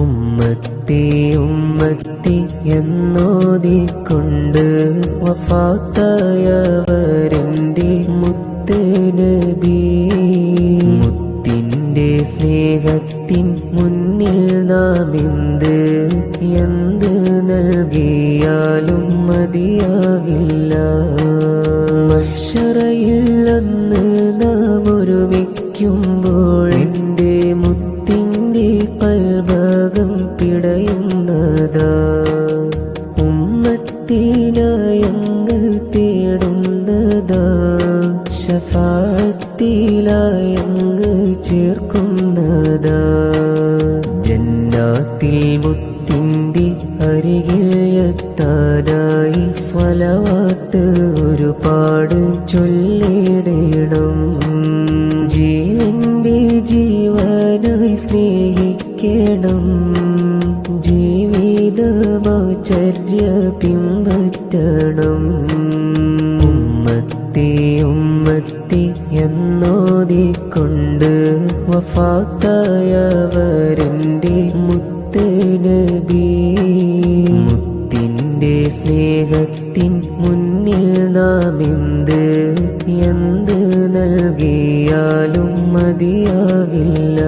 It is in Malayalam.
ഉമ്മത്തി ഉമ്മത്തി എന്നോതിക്കൊണ്ട് വഫാത്തായവരെൻ്റെ മുത്ത് നബി. മുത്തിൻ്റെ സ്നേഹത്തിൻ മുന്നിൽ നാം എന്ത് നൽകിയാലും മതിയാവില്ല. മഹ്ശറയിൽ അന്ന് നാം ഒരുമിക്കുമ്പോൾ എൻ്റെ മുത്തിൻ്റെ കൽബകം പിടയുന്നതാ. ഉമ്മത്തിനായങ്ങ് തേടുന്നതാ, ശഫാഅത്തിലായങ്ങ് ചേർക്കുന്നതാ. ജന്നാത്തിൽ മുത്തിൻ്റെ അരികിൽ എത്താനായി സ്വലവാത്ത് ഒരുപാട് ചൊല്ലിടണം. ജീവന്റെ ജീവനായി സ്നേഹിക്കണം, ജീവിതമാചര്യ പിൻപറ്റണം. ഉമ്മത്തി ഉമ്മത്തി എന്നോതിക്കൊണ്ട് വഫാത്തായവരെൻ്റെ മുത്ത് നബി. മുത്തിൻ്റെ സ്നേഹത്തിൻ മുന്നിൽ നാം എന്ത് നൽകിയാലും മതിയാവില്ല.